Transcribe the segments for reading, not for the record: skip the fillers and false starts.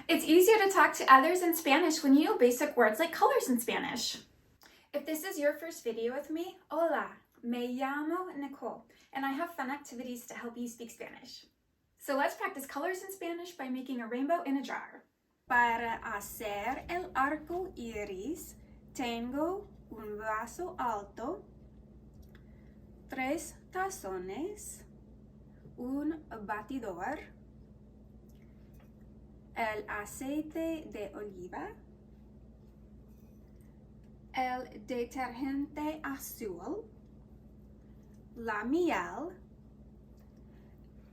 It's easier to talk to others in Spanish when you know basic words like colors in Spanish. If this is your first video with me, hola, me llamo Nicole, and I have fun activities to help you speak Spanish. So let's practice colors in Spanish by making a rainbow in a jar. Para hacer el arco iris, tengo un vaso alto, 3 tazones, un batidor, el aceite de oliva, el detergente azul, la miel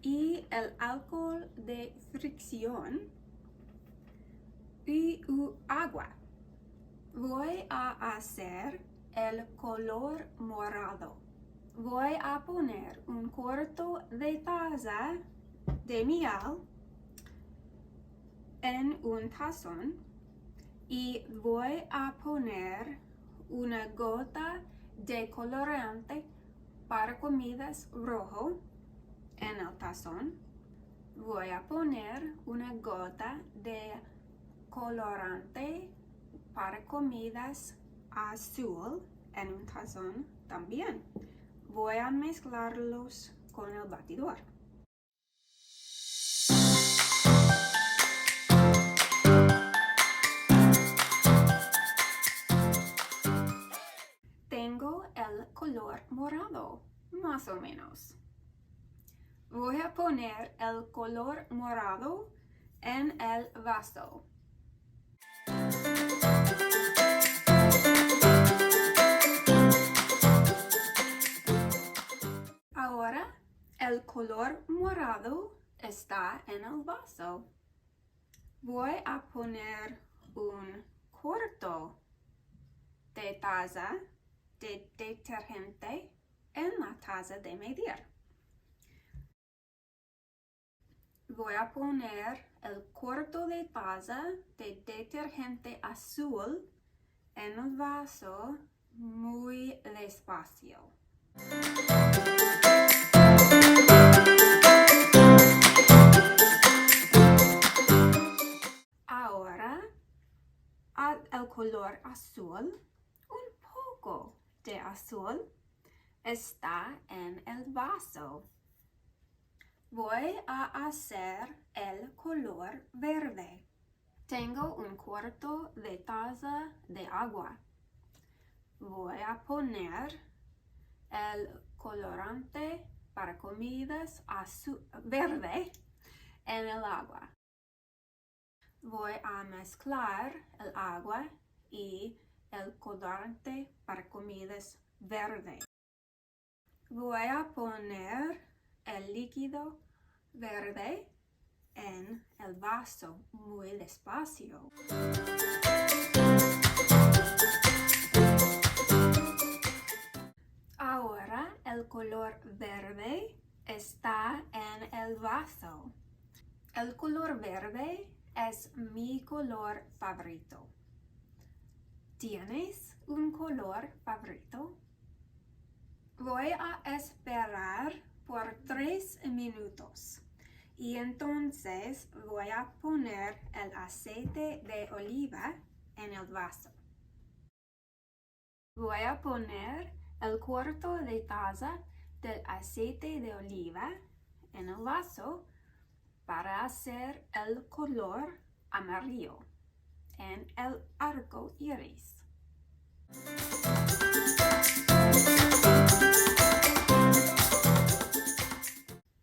y el alcohol de fricción y agua. Voy a hacer el color morado. Voy a poner un cuarto de taza de miel en un tazón y voy a poner una gota de colorante para comidas rojo en el tazón. Voy a poner una gota de colorante para comidas azul en un tazón también. Voy a mezclarlos con el batidor. Tengo el color morado, más o menos. Voy a poner el color morado en el vaso. Ahora el color morado está en el vaso. Voy a poner un cuarto de taza de detergente en la taza de medir. Voy a poner el cuarto de taza de detergente azul en el vaso muy despacio. Ahora, el color azul, un poco de azul, está en el vaso. Voy a hacer el color verde. Tengo un cuarto de taza de agua. Voy a poner el colorante para comidas verde en el agua. Voy a mezclar el agua y el colorante para comidas verde. Voy a poner el líquido verde en el vaso muy despacio. Ahora el color verde está en el vaso. El color verde es mi color favorito. ¿Tienes un color favorito? Voy a esperar por 3 minutos y entonces voy a poner el aceite de oliva en el vaso. Voy a poner el cuarto de taza del aceite de oliva en el vaso para hacer el color amarillo en el arco iris.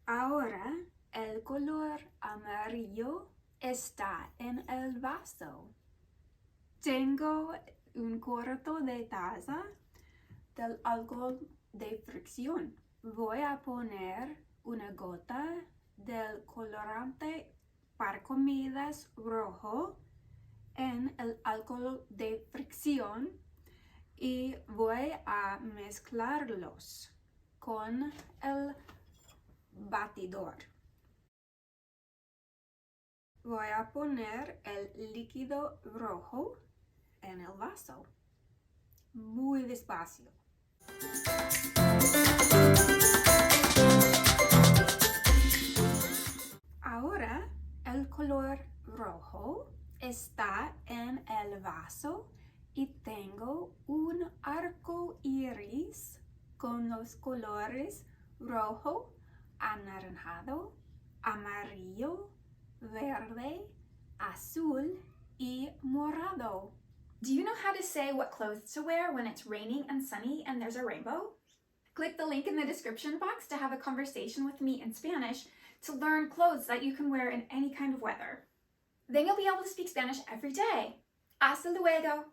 Ahora el color amarillo está en el vaso. Tengo un cuarto de taza del alcohol de fricción. Voy a poner una gota del colorante para comidas rojo en el alcohol de fricción y voy a mezclarlos con el batidor. Voy a poner el líquido rojo en el vaso, muy despacio. Ahora el color rojo está en el vaso y tengo un arco iris con los colores rojo, anaranjado, amarillo, verde, azul, y morado. Do you know how to say what clothes to wear when it's raining and sunny and there's a rainbow? Click the link in the description box to have a conversation with me in Spanish to learn clothes that you can wear in any kind of weather. Then you'll be able to speak Spanish every day. Hasta luego!